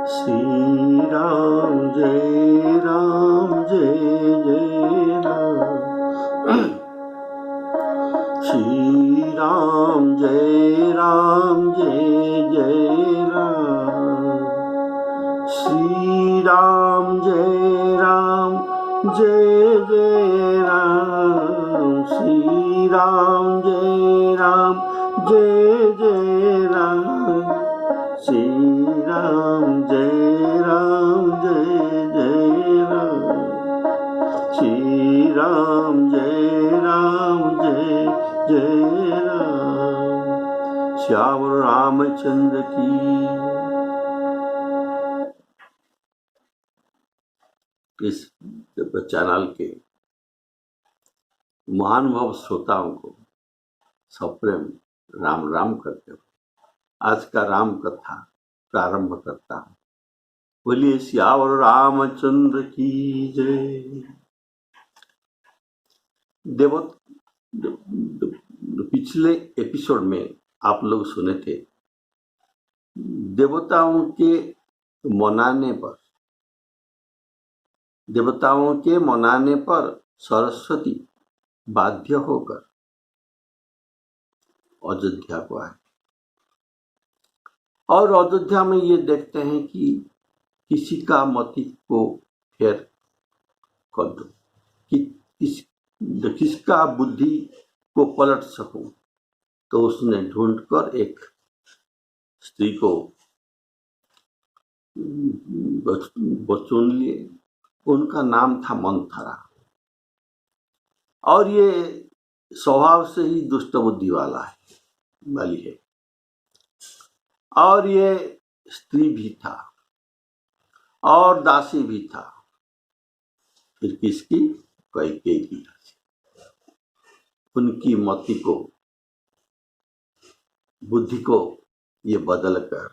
श्री राम जय राम। श्री राम जय राम श्री राम जय राम श्री राम जय राम श्री राम जय राम श्री राम जय राम जय राम। श्याम रामचंद्र की। इस चैनल के महानुभाव श्रोताओं को सप्रेम राम राम करते हुए आज का राम कथा प्रारंभ करता हूँ। बोलिए श्यावर रामचंद्र की जय। पिछले एपिसोड में आप लोग सुने थे देवताओं के मनाने पर सरस्वती बाध्य होकर अयोध्या को आए और अयोध्या में ये देखते हैं कि किसी का मति को फेर कर दो कि किसका बुद्धि को पलट सकूं। तो उसने ढूंढकर एक स्त्री को चुन लिए। उनका नाम था मंथरा और ये स्वभाव से ही दुष्ट बुद्धि वाली है और ये स्त्री भी था और दासी भी था। फिर किसकी? कैकेयी की। उनकी मति को बुद्धि को ये बदल कर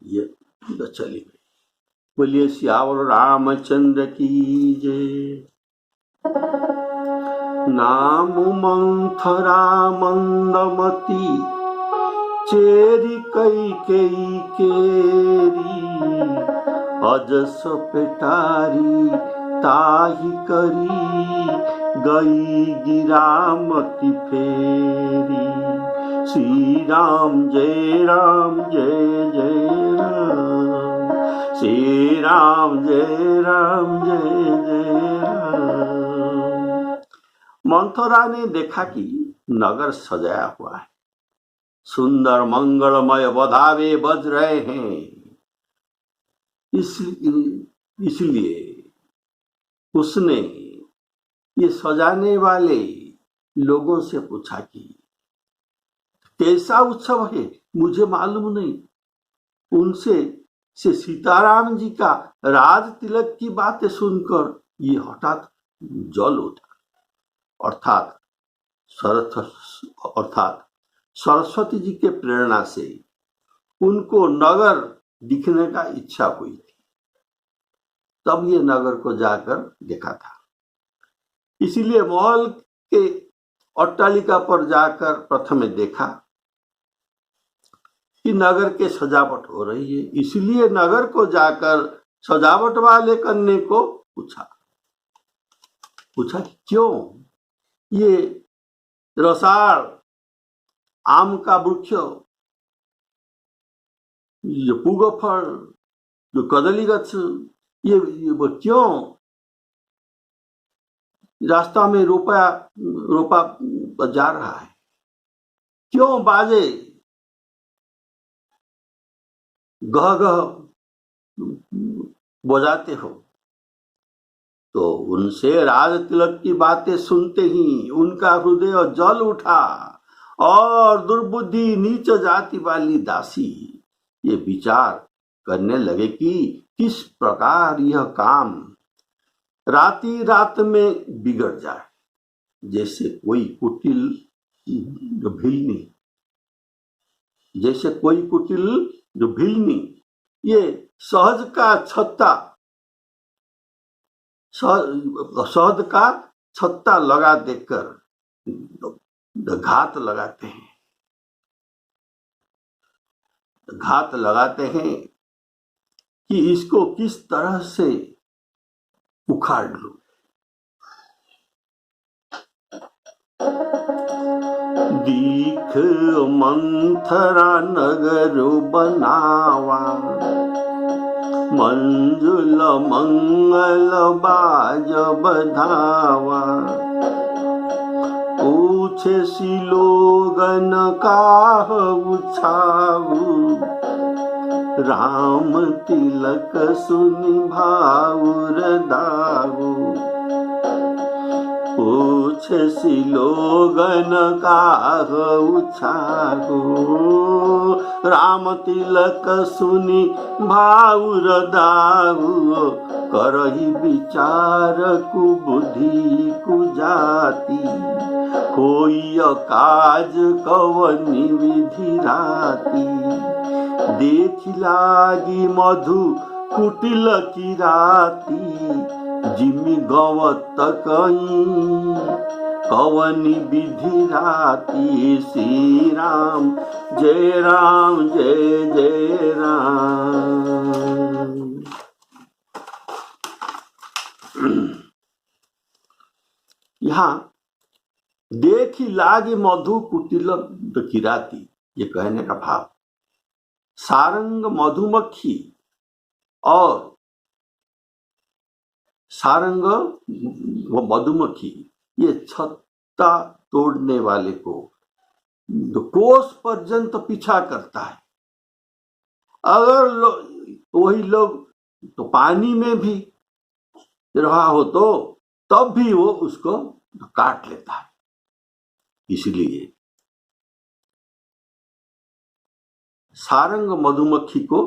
ये चली गई। बोलिए श्यावर रामचंद्र की जय। नाम मंथरा मंदमती चेरी कैकेयी केरी अजस पेटारी ताही करी गई गिरामती फेरी। श्री राम जय राम श्री राम जय राम मंथरा ने देखा कि नगर सजाया हुआ है, सुंदर मंगलमय बधावे बज रहे हैं। इसलिए उसने ये सजाने वाले लोगों से पूछा कि कैसा उत्सव है, मुझे मालूम नहीं। उनसे सीताराम जी का राज तिलक की बातें सुनकर ये हठात जल उठा अर्थात सरस्वती जी के प्रेरणा से उनको नगर दिखने का इच्छा हुई थी। तब ये नगर को जाकर देखा था। इसीलिए महल के अट्टालिका पर जाकर प्रथम देखा कि नगर के सजावट हो रही है। इसलिए नगर को जाकर सजावट वाले करने को पूछा कि क्यों ये रसाल आम का वृक्ष, ये पुगफल, जो कदली गच्छ, ये क्यों रास्ता में रोपा जा रहा है? क्यों बाजे गह गह बजाते हो? तो उनसे राज तिलक की बातें सुनते ही उनका हृदय जल उठा और दुर्बुद्धि नीच जाति वाली दासी ये विचार करने लगे कि किस प्रकार यह काम राती रात में बिगड़ जाए। जैसे कोई कुटिल भिलनी ये शहद का छत्ता लगा देकर घात लगाते हैं। घात लगाते हैं कि इसको किस तरह से उखाड़ लो। दीख मंथरा नगर बनावा, मंजुल मंगल बाज बधावा। पूछे सी लोगन काह उछाऊ, राम तिलक सुनि भाउर दाऊ। पूछे सी लोगन काह उछाऊ, राम तिलक सुनि भाउर दाऊ। करही विचार कुबुद्धि कुजाति, होई काज कवनि विधि राति। देख लागी मधु कुटिल की राती, जिमि गवत कहीं कवनि विधि राती। श्री राम जय राम जय जय राम। यहाँ देखी लागी मधु कुटिल की राती, ये कहने का भाव सारंग मधुमक्खी और सारंग वो मधुमक्खी ये छत्ता तोड़ने वाले को कोस पर्यंत पीछा करता है। अगर वही लोग तो पानी में भी रहा हो तो तब भी वो उसको काट लेता है। इसलिए सारंग मधुमक्खी को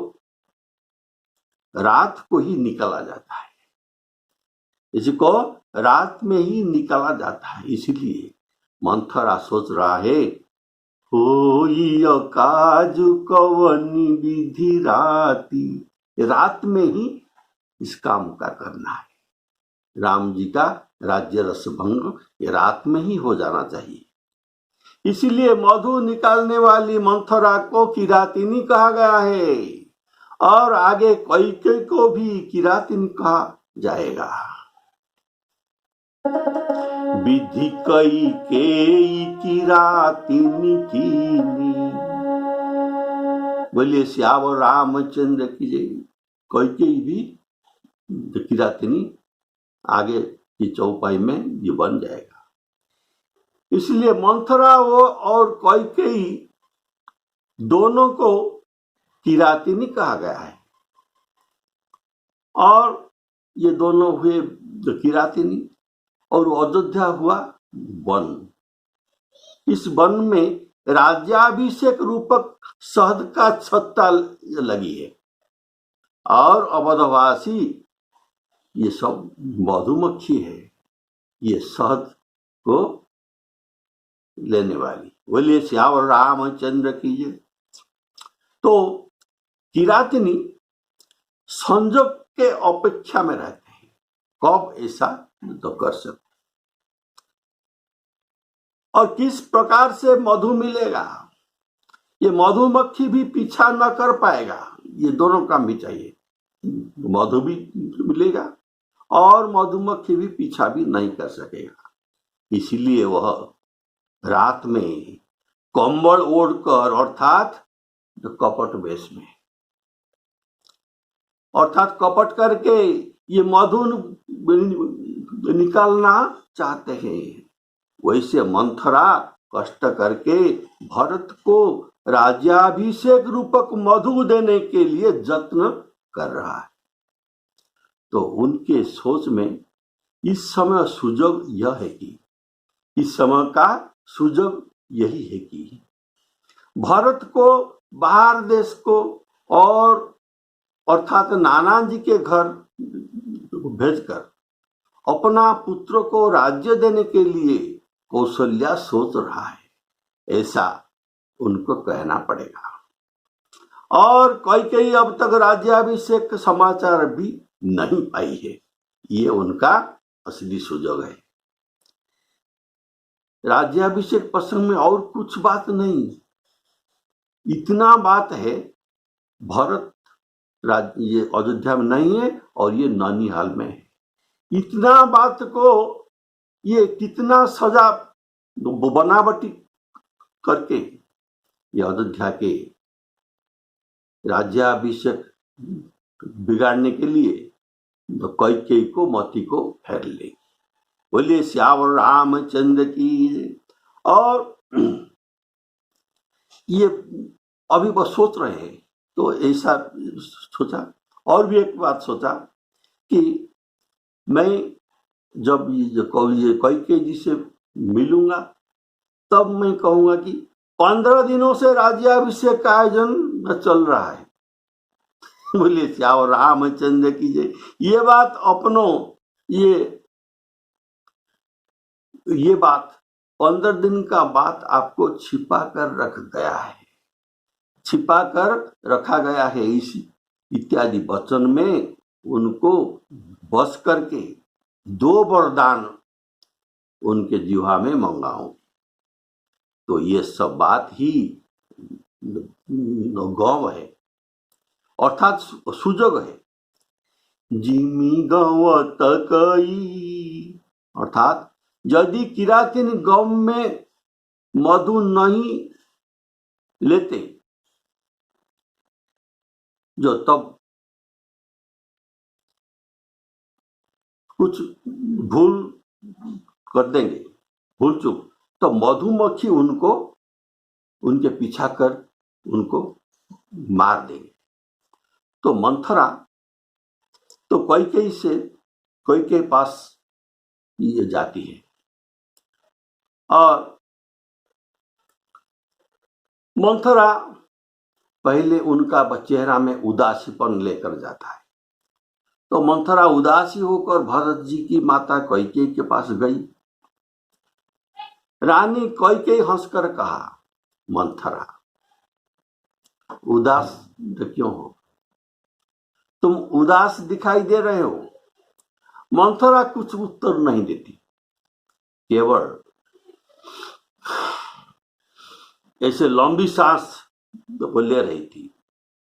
रात को ही निकाला जाता है, इसको रात में ही निकाला जाता है। इसलिए मंथरा सोच रहा है, होई काज कवनि विधि राती, रात में ही इस काम का करना है। राम जी का राज्य रस भंग ये रात में ही हो जाना चाहिए। इसीलिए मधु निकालने वाली मंथरा को किरातिनी कहा गया है और आगे कैकेयी को भी किरातिनी कहा जाएगा। विधि कैकेयी किरातिनी कीनी, बोलिए श्यावर रामचंद्र की जय। कैकेयी भी किरातिनी आगे की चौपाई में ये बन जाएगा। इसलिए मंथरा वो और कैकेयी दोनों को किरातिनी कहा गया है और ये दोनों हुए किरातिनी और अयोध्या हुआ वन। इस वन में राज्याभिषेक रूपक शहद का छत्ता लगी है और अवधवासी ये सब मधुमक्खी है, ये शहद को लेने वाली। बोलिए श्यावर रामचंद्र की जय। तो किरातिनी संजोग के अपेक्षा में रहते हैं, कब ऐसा तो कर सकते और किस प्रकार से मधु मिलेगा, ये मधुमक्खी भी पीछा न कर पाएगा। ये दोनों काम भी चाहिए, मधु भी मिलेगा और मधुमक्खी भी पीछा भी नहीं कर सकेगा। इसलिए वह रात में कंबल ओढ़कर अर्थात कपट वेश में, अर्थात कपट करके ये मधु निकालना चाहते हैं। वैसे मंथरा कष्ट करके भरत को राज्याभिषेक रूपक मधु देने के लिए जत्न कर रहा है। तो उनके सोच में इस समय सुजोग यह है कि इस समय का सुजोग यही है कि भरत को बाहर देश को और अर्थात नाना जी के घर भेजकर अपना पुत्र को राज्य देने के लिए कौशल्या सोच रहा है, ऐसा उनको कहना पड़ेगा। और कैकेयी अब तक राज्याभिषेक का समाचार भी नहीं पाई है, ये उनका असली सुजोग है। राज्याभिषेक प्रसंग में और कुछ बात नहीं, इतना बात है भरत ये अयोध्या में नहीं है और ये ननिहाल में है। इतना बात को ये कितना सजा बनावटी करके ये अयोध्या के राज्याभिषेक बिगाड़ने के लिए कैकेयी को मती को फेर ले। बोलिए श्यावर रामचंद्र की। और ये अभी बस सोच रहे हैं तो ऐसा सोचा, और भी एक बात सोचा कि मैं जब ये कैकेयी जी से मिलूंगा तब मैं कहूंगा कि 15 दिनों से राज्याभिषेक का आयोजन चल रहा है। बोलिए श्यावर रामचंद्र की जय। ये बात अपनों ये बात 15 दिन का बात आपको छिपा कर रख गया है, छिपा कर रखा गया है। इस इत्यादि वचन में उनको बस करके 2 वरदान उनके जिह्वा में मंगाऊं। तो ये सब बात ही गौव है, अर्थात सुजोग है। जिमी गौ तकई, अर्थात यदि किरातिन गौ में मधु नहीं लेते जो तब कुछ भूल कर देंगे, भूल चूक, तो मधुमक्खी उनको उनके पीछा कर उनको मार देंगे। तो मंथरा तो कोई के पास ये जाती है और मंथरा पहले उनका चेहरा में उदासीपन लेकर जाता है। तो मंथरा उदासी होकर भरत जी की माता कैकेयी के पास गई। रानी कैकेयी हंसकर कहा, मंथरा उदास क्यों हो? तुम उदास दिखाई दे रहे हो। मंथरा कुछ उत्तर नहीं देती, केवल ऐसे लंबी सांस ले रही थी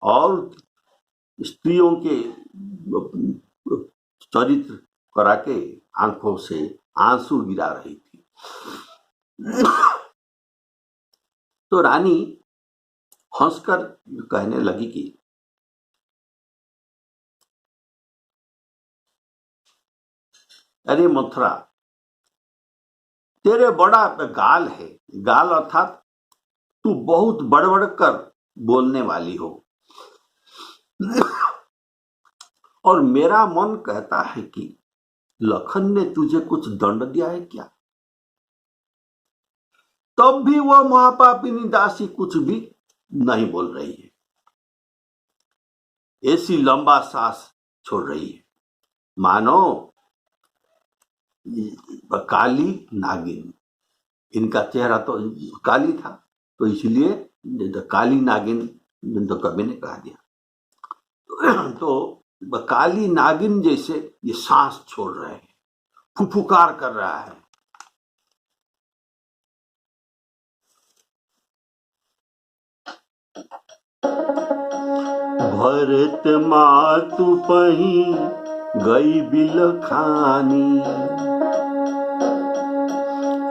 और स्त्रियों के चरित्र करा के आंखों से आंसू गिरा रही थी। तो रानी हंसकर कहने लगी कि अरे मथुरा, तेरे बड़ा गाल है। गाल अर्थात तू बहुत बड़बड़ कर बोलने वाली हो और मेरा मन कहता है कि लखन ने तुझे कुछ दंड दिया है क्या? तब भी वह महापापिनी दासी कुछ भी नहीं बोल रही है, ऐसी लंबा सांस छोड़ रही है मानो काली नागिन। इनका चेहरा तो काली था तो इसलिए काली नागिन तो कवि ने कहा दिया। तो काली नागिन जैसे ये सांस छोड़ रहे हैं, फुफुकार कर रहा है। भरत मातु पही गई बिलखानी,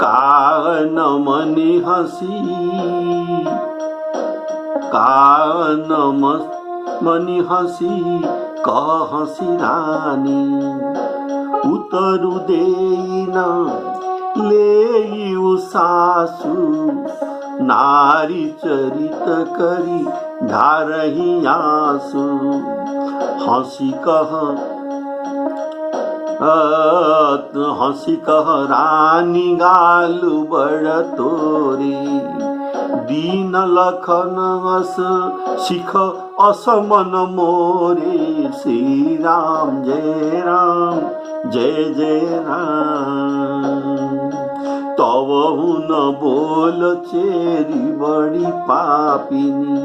कान मनि हसी, कान मनि हसी कह हसी रानी। उतरु देना ले सासु, नारी चरित करी ढारही आंसू। हंसी कह रानी गालु बड़ तोरी। दीन लखन अस शिख असमन मोरे। श्री राम जय राम जय जय राम। तवहु न बोल चेरी बड़ी पापिनी।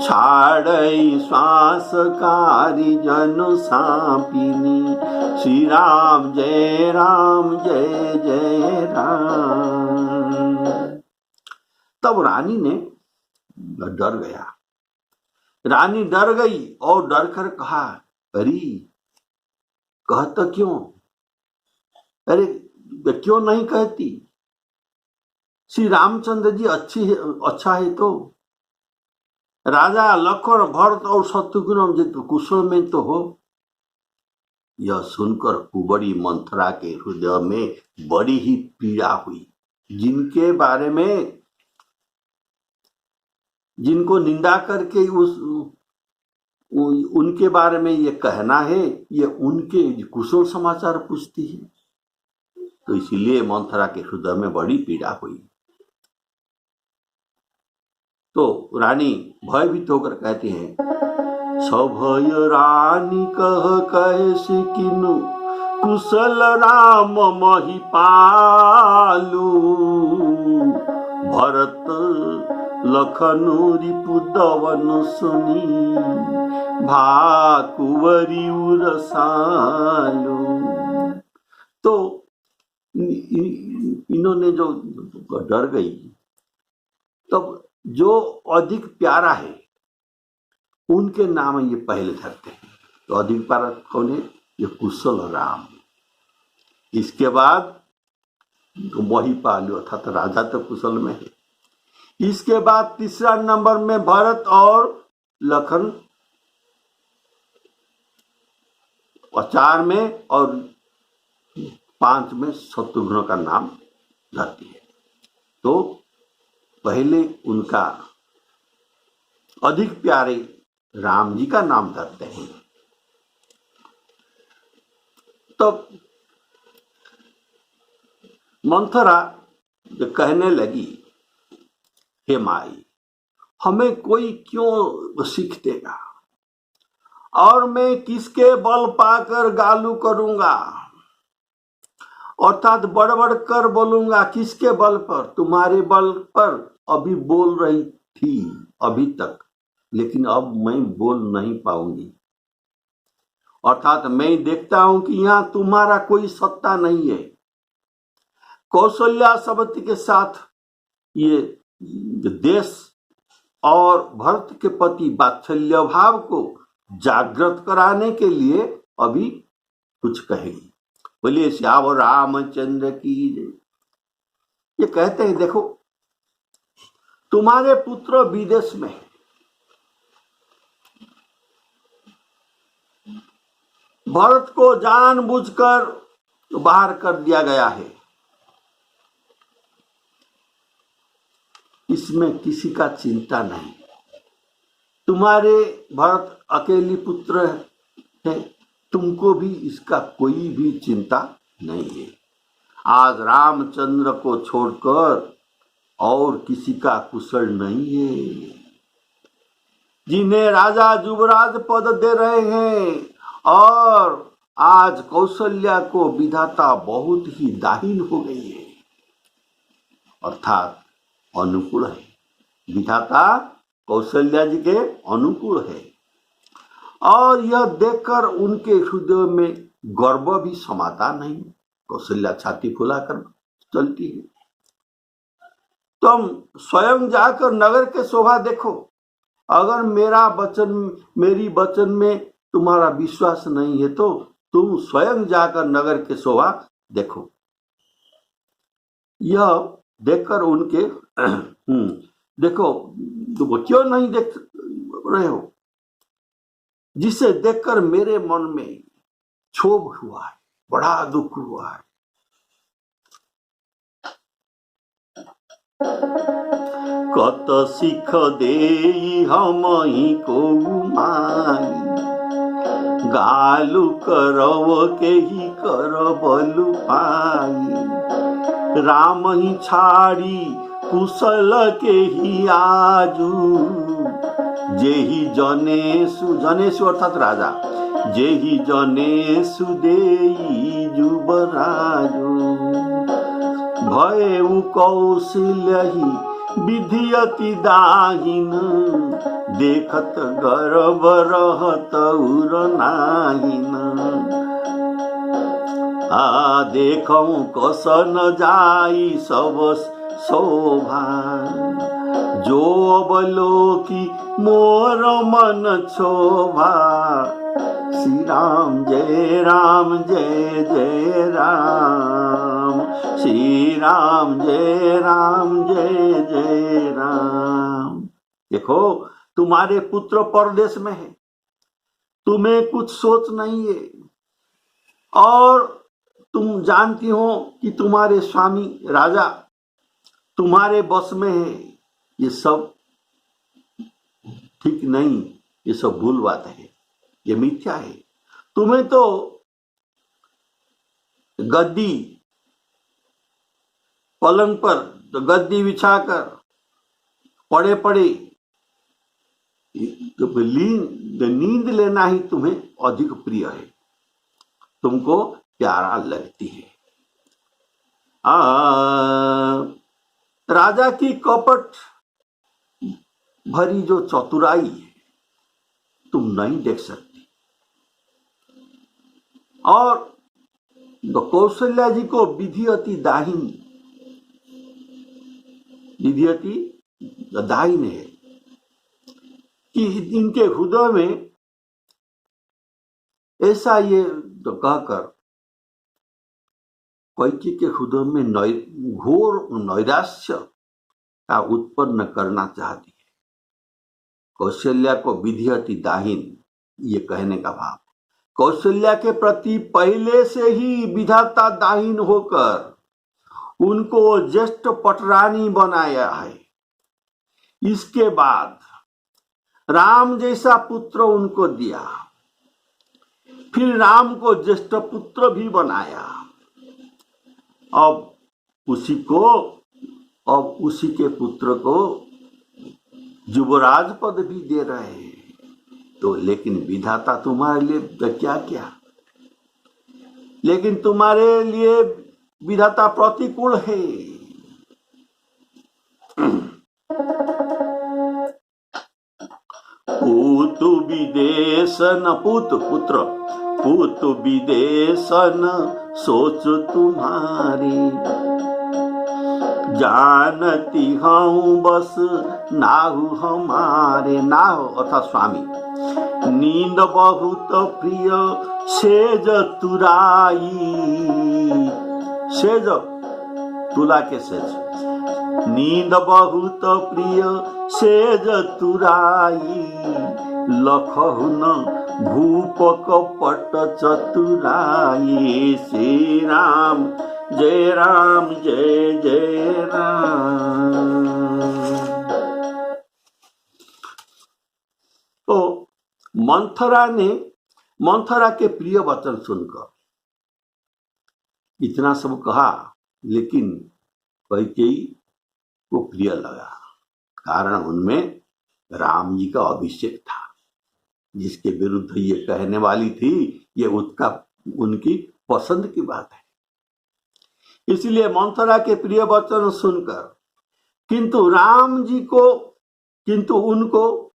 छाड़ई श्वासकारी जनु सांपिनी। श्री राम जय जय राम। तब रानी ने डर गया रानी डर गई और डर कर कहा, अरे कहता क्यों? अरे क्यों नहीं कहती? श्री रामचंद्र जी अच्छा है तो राजा लक्ष्मण भरत और शत्रुघ्न कुशल में तो हो। यह सुनकर कुबड़ी मंथरा के हृदय में बड़ी ही पीड़ा हुई। जिनके बारे में, जिनको निंदा करके उनके बारे में ये कहना है, ये उनके कुशल समाचार पूछती है। तो इसीलिए मंथरा के हृदय में बड़ी पीड़ा हुई। तो रानी भयभीत होकर कहती है, सभय रानी कहे किनु कुशल राम मही पालू। भरत लखनु रिपुदवन सुनी भाकुवरी उरसालू। तो इन्होंने जो डर गई, तब जो अधिक प्यारा है उनके नाम ये पहले धरते हैं। तो अधिक प्यारा कौन है? ये कुशल राम। इसके बाद वही पालू, अर्थात राजा तो कुशल में है। इसके बाद तीसरा नंबर में भरत और लखन, और 4 में और 5 में शत्रुघ्न का नाम धरती है। तो पहले उनका अधिक प्यारे राम जी का नाम धरते हैं। तब मंथरा जो कहने लगी, हे माई, हमें कोई क्यों सीख देगा, और मैं किसके बल पाकर गालू करूंगा, अर्थात बढ़ कर बोलूंगा। किसके बल पर? तुम्हारे बल पर अभी बोल रही थी अभी तक, लेकिन अब मैं बोल नहीं पाऊंगी। अर्थात मैं देखता हूं कि यहां तुम्हारा कोई सत्ता नहीं है। कौशल्या सवती के साथ ये देश और भरत के प्रति वात्सल्य भाव को जागृत कराने के लिए अभी कुछ कहेगी। बोलिए श्याम रामचंद्र की जय। ये कहते हैं, देखो तुम्हारे पुत्र विदेश में, भरत को जानबूझकर बाहर कर दिया गया है। इसमें किसी का चिंता नहीं। तुम्हारे भरत अकेली पुत्र है, तुमको भी इसका कोई भी चिंता नहीं है। आज रामचंद्र को छोड़कर और किसी का कुशल नहीं है। जिन्हें राजा युवराज पद दे रहे हैं, और आज कौशल्या को विधाता बहुत ही दाहिन हो गई है, अर्थात अनुकूल है। विधाता कौशल्या जी के अनुकूल है। और यह देखकर उनके हृदय में गर्व भी समाता नहीं। कौशल्या छाती फुलाकर चलती है। तुम स्वयं जाकर नगर के शोभा देखो। अगर मेरी वचन में तुम्हारा विश्वास नहीं है तो तुम स्वयं जाकर नगर के शोभा देखो। यह देखकर उनके देखो, तुम क्यों नहीं देख रहे हो? जिसे देखकर मेरे मन में क्षोभ हुआ है, बड़ा दुख हुआ है। कत सिख देई हमही को माई, गालू करव के ही करबलु पाई। राम ही छाड़ी कुशल के ही आजू, जेहि जनेसु, जनेसु अर्थात राजा, जेहि जनेसु देई युवराजु। भयउ कौशल्यहि विधियति दाहिन, देखत गर्व रहत उर नाहिन। आ देखऊं कस न जाई सब शोभा, जो अवलोकी मोर मन क्षोभा। श्री राम जय राम जय जय राम, श्री राम जय जय राम। देखो तुम्हारे पुत्र परदेश में है, तुम्हें कुछ सोच नहीं है, और तुम जानती हो कि तुम्हारे स्वामी राजा तुम्हारे बस में है। ये सब ठीक नहीं, ये सब भूल बात है, ये मिथ्या है। तुम्हें तो गद्दी पलंग पर तो गद्दी बिछाकर पड़े पड़े नींद लेना ही तुम्हें अधिक प्रिय है, तुमको प्यारा लगती है। राजा की कपट भरी जो चतुराई है तुम नहीं देख सकती। और कौशल्या जी को विधि अति दाहिनी है कि इनके हृदय में ऐसा ये तो कहकर कैकेयी के हृदय में घोर नैराश्य का उत्पन्न करना चाहती है। कौशल्या को विधि अति दाहिन, ये कहने का भाव कौशल्या के प्रति पहले से ही विधाता दाहिन होकर उनको ज्येष्ठ पटरानी बनाया है। इसके बाद राम जैसा पुत्र उनको दिया, फिर राम को ज्येष्ठ पुत्र भी बनाया, अब उसी के पुत्र को युवराज पद भी दे रहे हैं। तो लेकिन विधाता तुम्हारे लिए क्या क्या, लेकिन तुम्हारे लिए विधाता प्रतिकूल है। पूत विदेशन पूत विदेशन सोच तुम्हारी। जानती हूँ बस नाहु हमारे, नाहु अर्थात स्वामी। नींद बहुत प्रिय सेज तुराई, सेज तुला के सेज। नींद बहुत प्रिय सेज तुराई, लखहु न भूप कपट चतुराई। श्री राम जय जय राम। तो मंथरा के प्रिय वचन सुनकर इतना सब कहा, लेकिन कैकेयी को प्रिय लगा, कारण उनमें राम जी का अभिषेक था। जिसके विरुद्ध ये कहने वाली थी, ये उनकी पसंद की बात है। इसलिए मंथरा के प्रिय वचन सुनकर, किंतु उनको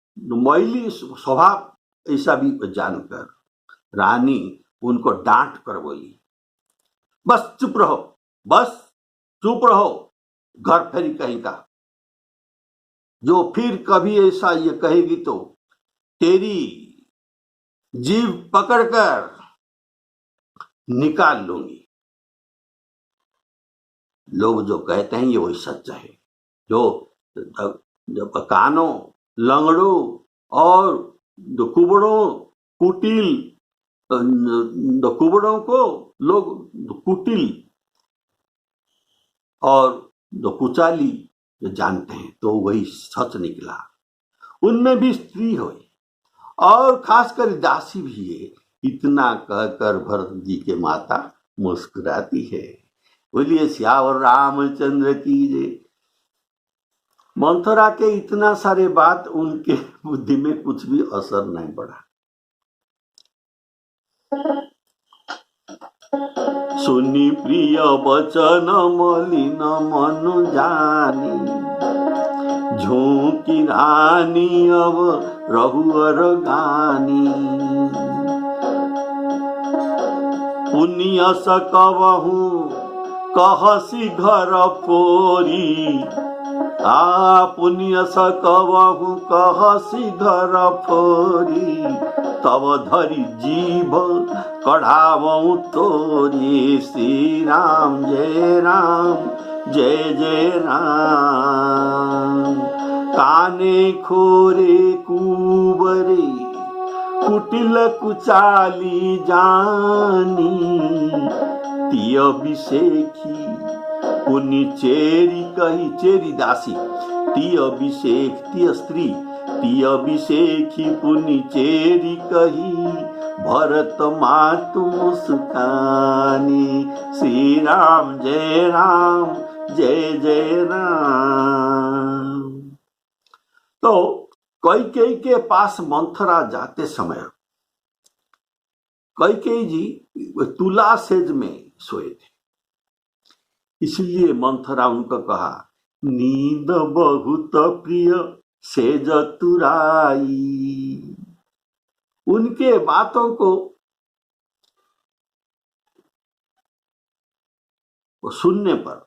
मैली स्वभाव ऐसा भी जानकर रानी उनको डांट कर बोली, बस चुप रहो, घर फेरी कहीं का। जो फिर कभी ऐसा ये कहेगी तो तेरी जीभ पकड़कर निकाल लूंगी। लोग जो कहते हैं ये वही सच है। जो कानों, लंगड़ों और कुबड़ों को लोग कुटिल और कुचाली जानते हैं, तो वही सच निकला। उनमें भी स्त्री हो और खासकर दासी भी है। इतना कहकर भरत जी के माता मुस्कुराती है। बोलिए श्यावर रामचंद्र की जय। मंथरा के इतना सारे बात उनके बुद्धि में कुछ भी असर नहीं पड़ा। सुनी प्रिय वचन मलिन मन जानी, झोंकी रानी अब रहुअर गानी। पुण्य सकबहु कहसी घर पोरी, पुण्य सकबहु कहसी घर फोरी, तब धरी जीव कढ़ावऊ तोरी। श्री राम जय जय राम। काने खोरे कुबरे कुटिल कुचाली जानी, तिय अभिषेखी पुनि चेरी कही, चेरी दासी ती अभिषेक ती स्त्री, ती अभिषेखी पुनि चेरी कही, भरत मातु मुस्कानी। श्री राम जय जय राम। तो कैकेयी के पास मंथरा जाते समय कैकेयी जी तुला सेज में सोए थे, इसलिए मंथरा उनको कहा, नींद बहुत प्रिय सेज तुराई। उनके बातों को सुनने पर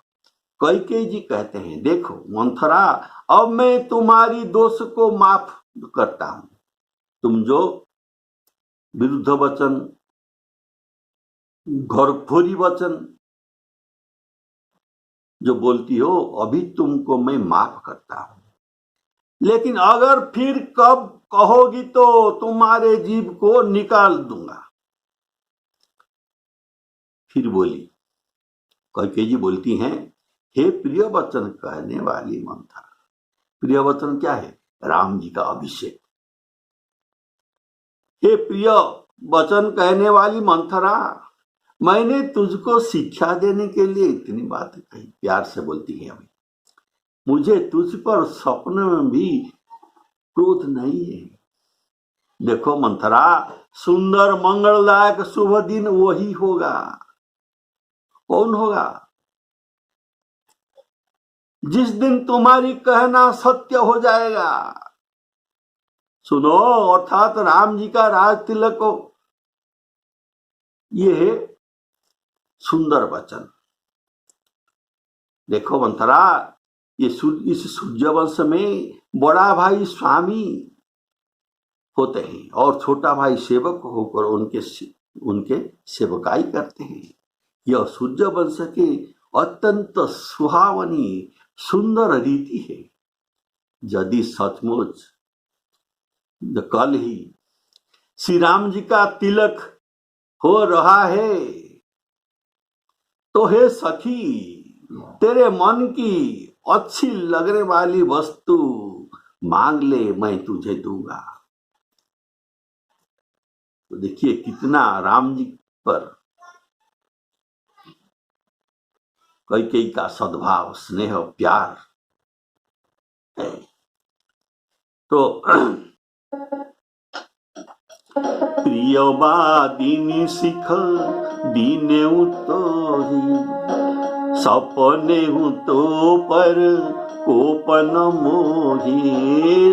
कैकेयी जी कहते हैं, देखो मंथरा, अब मैं तुम्हारी दोष को माफ करता हूं। तुम जो विरुद्ध वचन, घरफोरी वचन जो बोलती हो, अभी तुमको मैं माफ करता हूं, लेकिन अगर फिर कब कहोगी तो तुम्हारे जीव को निकाल दूंगा। फिर बोली, कैकेयी जी बोलती हैं, हे प्रिय वचन कहने वाली मंथरा। प्रिय वचन क्या है? राम जी का अभिषेक। हे प्रिय वचन कहने वाली मंथरा, मैंने तुझको शिक्षा देने के लिए इतनी बात कही, प्यार से बोलती है अभी, मुझे तुझ पर स्वप्न में भी क्रोध नहीं है। देखो मंथरा, सुंदर मंगलदायक शुभ दिन वही होगा। कौन होगा? जिस दिन तुम्हारी कहना सत्य हो जाएगा। सुनो, अर्थात राम जी का राज तिलक हो। ये है सुंदर वचन। देखो मंथरा, ये इस सूर्यवंश में बड़ा भाई स्वामी होते हैं और छोटा भाई सेवक होकर उनके सेवकाई करते हैं। यह सूर्यवंश के अत्यंत सुहावनी सुंदर रीति है। यदि सचमुच कल ही श्री राम जी का तिलक हो रहा है तो हे सखी, तेरे मन की अच्छी लगने वाली वस्तु मांग ले, मैं तुझे दूंगा। तो देखिए कितना राम जी पर कैकेयी का सद्भाव, स्नेह, प्यार है। तो प्रियवादिनी शिख दीने उतोही, सपने हूँ तो पर कोपन मोही।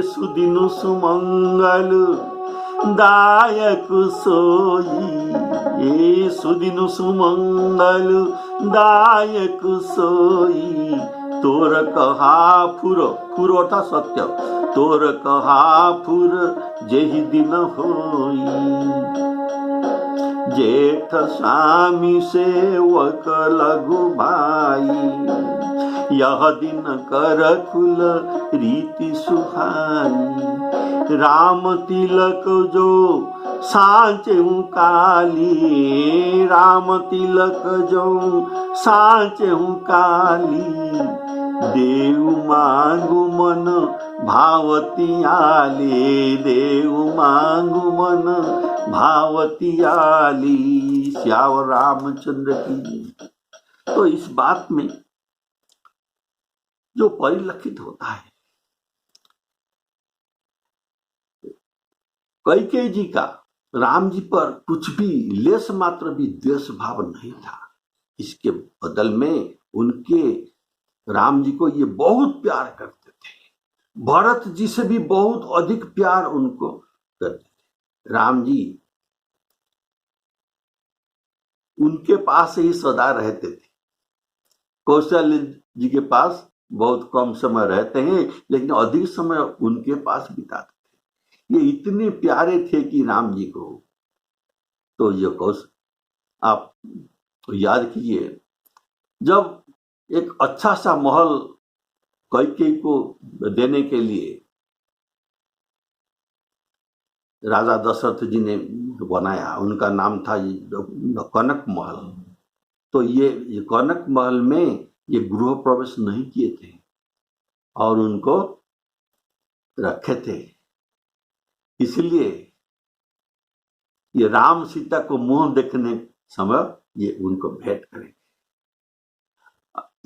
सुदिन सुमंगल दायक सोई, सुदिन सुमंगल दायक सोई। तोर कहा फुर, फुर अर्थात सत्य, तोर कहा फुर जेहि दिन होई। जेठ स्वामी सेवक लघु भाई, यह दिन कर खुल रीति सुहाई। राम तिलक जो सांचहु काली, राम तिलक जो सांचहु काली। देव मांगु मन भावती आली, देव मांगु मन भावती आली। श्यावर रामचंद्र की। तो इस बात में जो परिलक्षित होता है, कैकेयी जी का राम जी पर कुछ भी लेस मात्र भी द्वेष भाव नहीं था। इसके बदल में उनके राम जी को ये बहुत प्यार करते थे। भरत जी से भी बहुत अधिक प्यार उनको करते थे। राम जी उनके पास ही सदा रहते थे। कौशल्य जी के पास बहुत कम समय रहते हैं, लेकिन अधिक समय उनके पास बिताते थे। ये इतने प्यारे थे कि राम जी को। तो ये कौश आप याद कीजिए, जब एक अच्छा सा महल कैकेयी को देने के लिए राजा दशरथ जी ने बनाया, उनका नाम था कनक महल। तो ये कनक महल में ये गृह प्रवेश नहीं किए थे और उनको रखे थे, इसलिए ये राम सीता को मुंह देखने समय ये उनको भेंट करें।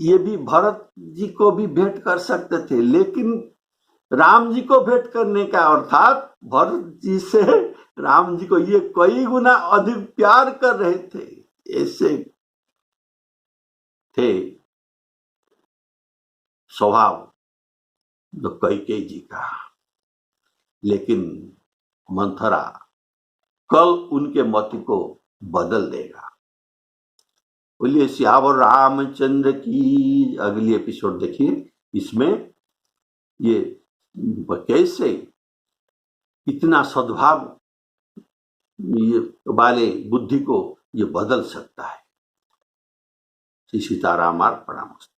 ये भी भरत जी को भी भेंट कर सकते थे, लेकिन राम जी को भेंट करने का अर्थात भरत जी से राम जी को ये कई गुना अधिक प्यार कर रहे थे, ऐसे थे स्वभाव जो कैकेयी जी का। लेकिन मंथरा कल उनके मत को बदल देगा। बोलिए सियावर रामचंद्र की। अगली एपिसोड देखिए, इसमें ये कैसे इतना सद्भाव ये वाले बुद्धि को ये बदल सकता है। श्री सीताराम अर्पणमस्तु।